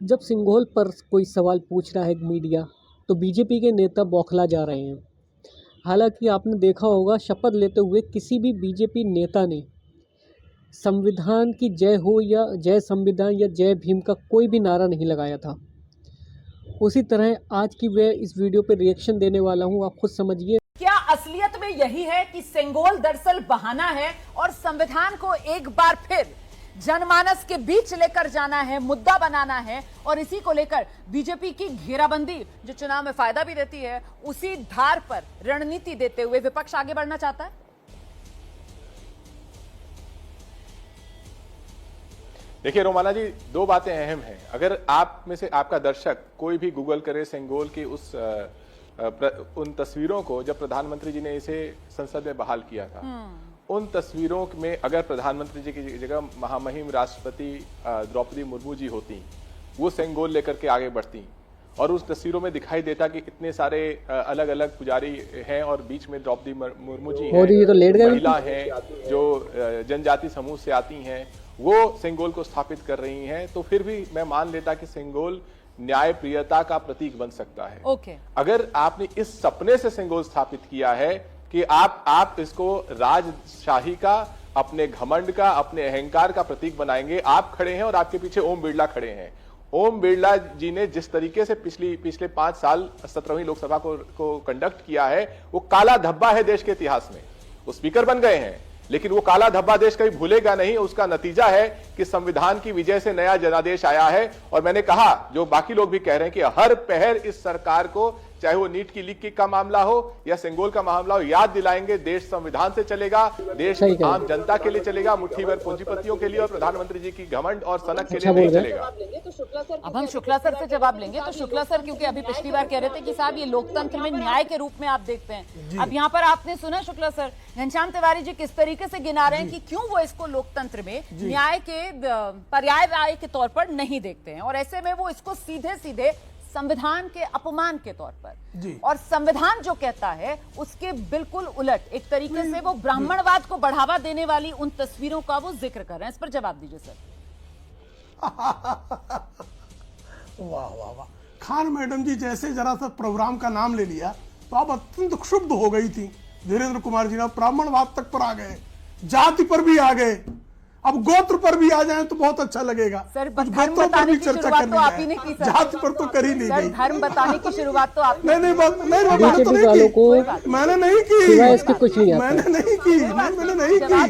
जब सिंघोल पर कोई सवाल पूछ रहा है मीडिया तो बीजेपी के नेता बौखला जा रहे हैं। हालांकि आपने देखा होगा शपथ लेते हुए किसी भी बीजेपी नेता ने संविधान की जय हो या जय संविधान या जय भीम का कोई भी नारा नहीं लगाया था। उसी तरह आज की मैं इस वीडियो पर रिएक्शन देने वाला हूं, आप खुद समझिए। क्या असलियत में यही है कि सिंघोल दरअसल बहाना है और संविधान को एक बार फिर जनमानस के बीच लेकर जाना है, मुद्दा बनाना है और इसी को लेकर बीजेपी की घेराबंदी जो चुनाव में फायदा भी देती है, उसी धार पर रणनीति देते हुए विपक्ष आगे बढ़ना चाहता है? देखिए रोमाना जी, दो बातें अहम हैं। अगर आप में से आपका दर्शक कोई भी गूगल करे सिंघोल की उन तस्वीरों को, जब प्रधानमंत्री जी ने इसे संसद में बहाल किया था, उन तस्वीरों में अगर प्रधानमंत्री जी की जगह महामहिम राष्ट्रपति द्रौपदी मुर्मू जी होती, वो सिंघोल लेकर के आगे बढ़ती और उस तस्वीरों में दिखाई देता कि इतने सारे अलग अलग पुजारी हैं और बीच में द्रौपदी मुर्मू जी हैं, तो लेट गए, महिला हैं जो जनजाति समूह से आती हैं, वो सिंघोल को स्थापित कर रही हैं, तो फिर भी मैं मान लेता कि सिंघोल न्याय प्रियता का प्रतीक बन सकता है। ओके। अगर आपने इस सपने से सिंघोल स्थापित किया है कि आप इसको राजशाही का, अपने घमंड का, अपने अहंकार का प्रतीक बनाएंगे, आप खड़े हैं और आपके पीछे ओम बिरला खड़े हैं। ओम बिरला जी ने जिस तरीके से पिछले 5 साल 17वीं लोकसभा को कंडक्ट किया है, वो काला धब्बा है देश के इतिहास में। वो स्पीकर बन गए हैं, लेकिन वो काला धब्बा देश कभी भूलेगा नहीं। उसका नतीजा है कि संविधान की विजय से नया जनादेश आया है। और मैंने कहा, जो बाकी लोग भी कह रहे हैं कि हर पहर इस सरकार को, चाहे वो नीट की लीक का मामला हो या सिंघोल का मामला हो, याद दिलाएंगे देश संविधान से चलेगा, देश आम जनता के लिए चलेगा, मुट्ठी भर पूंजीपतियों के लिए और प्रधानमंत्री जी की घमंड और सनक के लिए नहीं चलेगा। अब हम शुक्ला सर से जवाब लेंगे। तो शुक्ला सर, क्योंकि अभी पिछली बार कह रहे थे कि साहब ये लोकतंत्र में न्याय के रूप में आप देखते हैं, अब यहाँ पर आपने सुना शुक्ला सर, घनश्याम तिवारी जी किस तरीके से गिना रहे हैं कि क्यों वो इसको लोकतंत्र में न्याय के पर्याय के तौर पर नहीं देखते हैं और ऐसे में वो इसको सीधे सीधे संविधान के अपमान के तौर पर, और संविधान जो कहता है उसके बिल्कुल उलट एक तरीके से वो ब्राह्मणवाद को बढ़ावा देने वाली उन तस्वीरों का वो जिक्र कर रहे हैं। इस पर जवाब दीजिए सर। वाह वाह वाह। खान मैडम जी जैसे जरा सा प्रोग्राम का नाम ले लिया तो आप अत्यंत क्षुब्ध हो गई थी। धीरेन्द्र कुमार जी ने ब्राह्मणवाद तक पर आ गए, जाति पर भी आ गए, अब गोत्र पर भी आ जाएं तो बहुत अच्छा लगेगा। सर, धर्म बताने की शुरुआत तो आप ही ने की सर। जाति पर तो कर ही नहीं गई। धर्म बताने की शुरुआत तो आप नहीं मैंने तो नहीं की, मैंने नहीं की, मैंने नहीं की।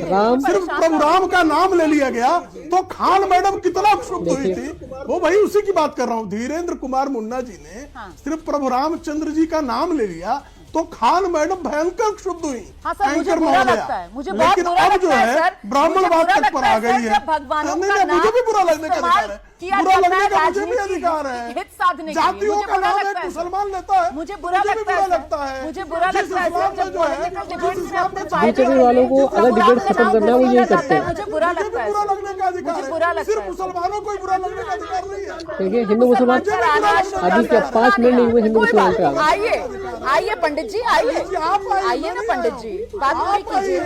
सिर्फ प्रभु राम का नाम ले लिया गया तो खान मैडम कितना क्षुब्ध हुई थी, वो भाई उसी की बात कर रहा हूँ। धीरेन्द्र कुमार मुन्ना जी ने सिर्फ प्रभु रामचंद्र जी का नाम ले लिया तो खान मैडम भयंकर क्षुब्ध हुई। हाँ सर, मुझे बुरा लगता है, मुझे बहुत लेकिन बुरा अब लगता जो है ब्राह्मणवाद तक पर आ गई है। नहीं, मुझे भी बुरा लगने का अधिकार है, बुरा लगने का मुझे भी अधिकार है। जातियों का नाम एक मुसलमान लेता है, मुझे बुरा लगता है, मुझे बुरा लगता है। बीजेपी वालों को अगर डिबेट खत्म करना है वो यही करते हैं। मुझे बुरा लगता है, बुरा लगने का अधिकार है, सिर्फ मुसलमानों को ही बुरा लगने का अधिकार नहीं है। देखिए हिंदू मुसलमान अभी क्या 5 मिनट नहीं हुए हिंदू मुसलमान पे आ गए। आइए पंडित जी, आइए ना पंडित जी, बात पूरी कीजिए,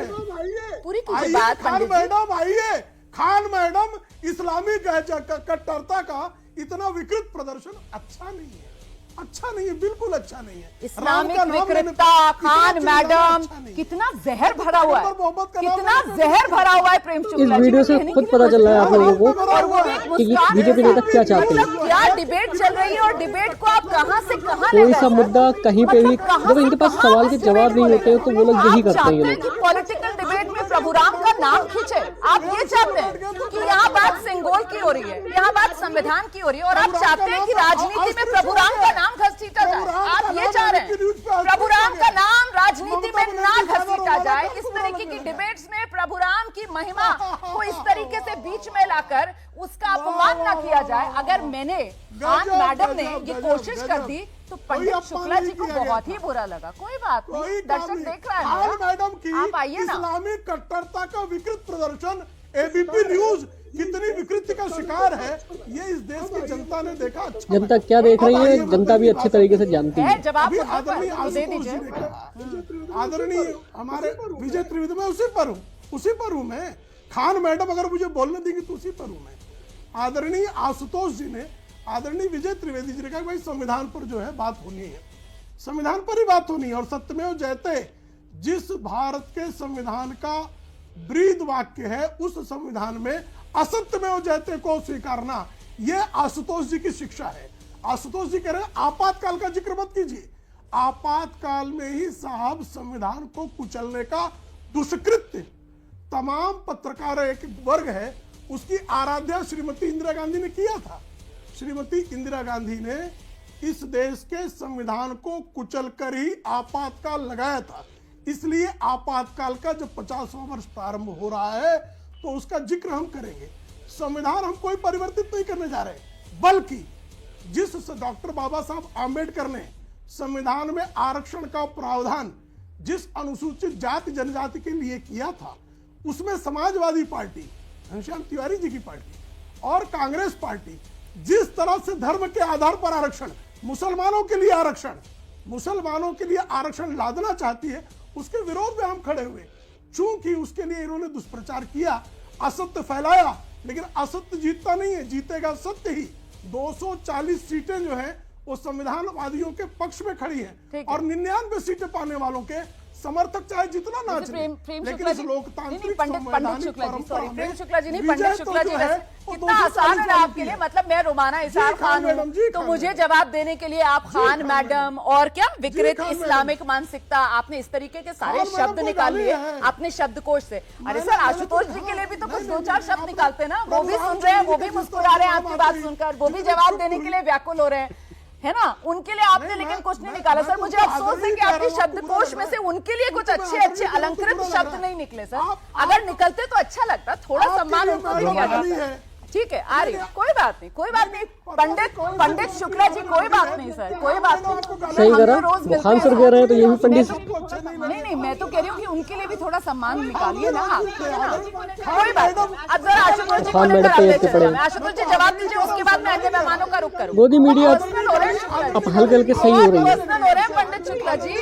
पूरी कीजिए बात पंडित जी। मैडम आइए। खान मैडम इस्लामी कट्टरता का इतना विकृत प्रदर्शन अच्छा नहीं है, अच्छा नहीं है, बिल्कुल अच्छा नहीं है। इस्लामिक विकृतता, खान मैडम, कितना जहर भरा हुआ है, कितना जहर भरा हुआ है प्रेम शुक्ला। इस वीडियो से खुद पता चल रहा है आप लोगों को कि बीजेपी नेता क्या चाहते हैं। क्या डिबेट चल रही है और डिबेट को आप कहां से कहां ले कोई सा मुद्दा कहीं पे भी जब इनके पास सवाल के जवाब नहीं होते तो वो लोग यही करते हैं। ये लोग पॉलिटिकल डिबेट में प्रभु राम का नाम खींचे, आप ये चाहते हैं कि यहाँ बात सिंघोल की हो रही है, यहाँ बात संविधान की हो रही है और आप चाहते हैं कि राजनीति में प्रभु राम का नाम घसीटा जाए। आप ये चाह रहे हैं प्रभु राम का नाम राजनीति में ना घसीटा जाए। इस तरीके की डिबेट्स में प्रभु राम की महिमा को इस तरीके से बीच में लाकर उसका अपमान ना किया जाए। अगर मैंने खान मैडम ने ये कोशिश कर दी तो पंडित शुक्ला जी को बहुत ही बुरा लगा। कोई बात नहीं, दर्शक देख रहा है। मैडम की आप आइए ना। इस्लामिक कट्टरता का विकृत प्रदर्शन एबीपी न्यूज कितनी विकृति का शिकार है, ये इस देश की जनता ने देखा। अच्छा, जनता क्या देख रही है, जनता भी अच्छे तरीके से जानती है। जवाब आदरणीय हमारे विजय त्रिवेदी, मैं उसी पर हूँ मैं। खान मैडम अगर मुझे बोलने देंगी तो उसी पर हूँ मैं। आदरणीय आशुतोष जी ने आदरणीय विजय त्रिवेदी जी ने कहा भाई संविधान पर जो है बात होनी है, संविधान पर ही बात होनी है। और सत्यमेव जयते जिस भारत के संविधान का ब्रीद वाक्य है, उस संविधान में असत्यमेव जयते को स्वीकारना, यह आशुतोष जी की शिक्षा है। आशुतोष जी कह रहे हैं आपातकाल का जिक्र मत कीजिए। आपातकाल में ही साहब संविधान को कुचलने का दुष्कृत्य तमाम पत्रकार एक वर्ग है उसकी आराध्या श्रीमती इंदिरा गांधी ने किया था। श्रीमती इंदिरा गांधी ने इस देश के संविधान को कुचलकर ही आपातकाल लगाया था। इसलिए आपातकाल का जब 50वां वर्ष प्रारंभ हो रहा है तो उसका जिक्र हम करेंगे। संविधान हम कोई परिवर्तित नहीं करने जा रहे, बल्कि जिस डॉक्टर बाबा साहब आंबेडकर ने संविधान में आरक्षण का प्रावधान जिस अनुसूचित जाति जनजाति के लिए किया था, उसमें समाजवादी पार्टी घनश्याम तिवारी जी की पार्टी और कांग्रेस पार्टी जिस तरह से धर्म के आधार पर आरक्षण, मुसलमानों के लिए आरक्षण लादना चाहती है, उसके विरोध में हम खड़े हुए। चूंकि उसके लिए इन्होंने दुष्प्रचार किया, असत्य फैलाया, लेकिन असत्य जीतता नहीं है, जीतेगा सत्य ही। 240 सीटें जो है वो संविधानवादियों के पक्ष में खड़ी हैं और 99 सीटें पाने वालों के समर्थक चाहे जितना नाच लें, लेकिन इस लोकतांत्रिक पंडित शुक्ला जी नहीं, पंडित शुक्ला जी कितना आसान है आपके लिए। मतलब मैं रोमाना इसार खान हूँ तो मुझे जवाब देने के लिए आप खान मैडम और क्या विकृत इस्लामिक मानसिकता, आपने इस तरीके के सारे शब्द निकाल लिए अपने शब्दकोश से। अरे सर, आशुतोष जी के लिए भी तो कुछ 2-4 शब्द निकालते ना, वो भी सुन रहे हैं, वो भी मुस्कुरा रहे हैं आपकी बात सुनकर, वो भी जवाब देने के लिए व्याकुल हो रहे हैं, है ना। उनके लिए आपने लेकिन कुछ नहीं निकाला सर। मुझे अफसोस है कि आपके शब्दकोश में से उनके लिए कुछ अच्छे अलंकृत शब्द नहीं निकले सर। अगर निकलते तो अच्छा लगता, थोड़ा सम्मान उनको भी किया जाता। ठीक है, आ रही, कोई बात नहीं। पंडित शुक्ला जी, कोई बात नहीं सर, कोई बात नहीं। सही करा, वो खान सर कह रहे हैं तो ये भी पंडित। नहीं, मैं तो कह रही हूँ कि उनके लिए भी थोड़ा सम्मान निकालिए ना आप, कोई बात नहीं। अब जरा आशुतोष जी को लेकर आशुतोष जी जवाब दीजिए, उसके बाद मैं अन्य मेहमानों का रुख करूँ। मोदी मीडिया अब हल्के सही हो रही है। हो रहे हैं पंडित शुक्ला जी,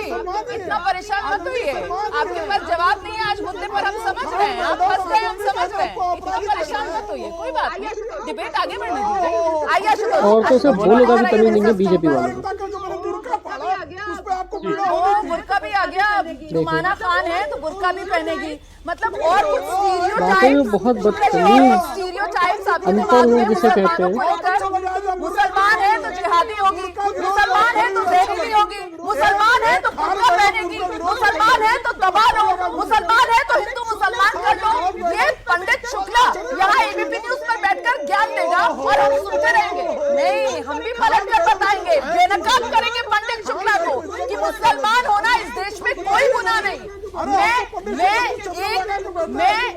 इतना परेशान मत होइए, आपके पास जवाब नहीं है आज मुद्दे पर, हम समझ रहे हैं, आप फंस गए, हम समझ रहे हैं, इतना परेशान मत होइए, कोई बात नहीं, डिबेट आगे बढ़ने दीजिए। आइए आशुतोष, औरतों से बोलने का भी तमीज नहीं है बीजेपी वालों को। बुर्का भी आ गया, रुमाना खान है तो बुर्का भी पहनेगी, मतलब और कुछ बहुत बदतमीज स्टीरियोटाइप्स अनपढ़ लोग जिसे कहते हैं। मुसलमान है तो जिहादी होगी, मुसलमान है तो ज़हरीली होगी, मुसलमान है तो बुर्का पहनेगी, मुसलमान है तो दबा लो, मुसलमान है तो हिंदू मुसलमान कर लो। ये पंडित शुक्ला यहाँ एबीपी न्यूज पर बैठकर ज्ञान देगा और हम सुनते रहेंगे। नहीं, हम भी पलट कर बताएंगे, बेनकाब करेंगे पंडित शुक्ला को कि मुसलमान होना इस देश में कोई गुनाह नहीं। मैं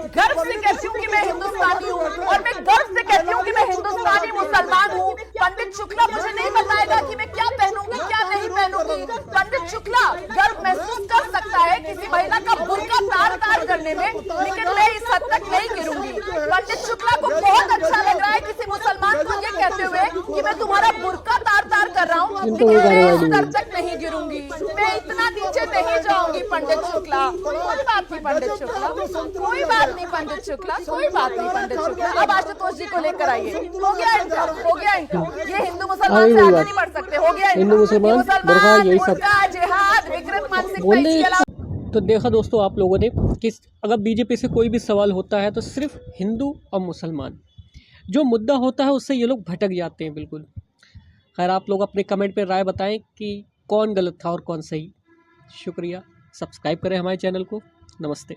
गर्व से कहती हूँ कि मैं हिंदुस्तानी हूँ और मैं गर्व से कहती हूँ कि मैं हिंदुस्तानी मुसलमान हूँ। पंडित शुक्ला मुझे नहीं बताएगा कि मैं क्या पहनूंगी क्या नहीं पहनूंगी। पंडित शुक्ला गर्व महसूस कर सकता है किसी महिला का बुर्का तार करने में, लेकिन मैं इस हद तक नहीं गिरूंगी। पंडित शुक्ला को बहुत अच्छा लग रहा है किसी मुसलमान को ये कहते हुए कि मैं तुम्हारा बुर्का तार कर रहा हूँ, लेकिन मैं इस स्तर तक नहीं गिरूंगी, मैं इतना नीचे नहीं जाऊंगी। पंडित शुक्ला कोई बात नहीं, पंडित शुक्ला कोई बात नहीं, पंडित शुक्ला कोई बात नहीं, पंडित शुक्ला अब आशुतोष जी को लेकर आइए। हो गया इनका, ये हिंदू मुसलमान से आगे नहीं बढ़ सकते, हो गया हिंदू मुसलमान यही सब जिहाद विकृत मानसिकता। तो देखा दोस्तों आप लोगों ने कि अगर बीजेपी से कोई भी सवाल होता है तो सिर्फ हिंदू और मुसलमान जो मुद्दा होता है उससे ये लोग भटक जाते हैं बिल्कुल। खैर आप लोग अपने कमेंट पे राय बताएं कि कौन गलत था और कौन सही। शुक्रिया, सब्सक्राइब करें हमारे चैनल को। नमस्ते।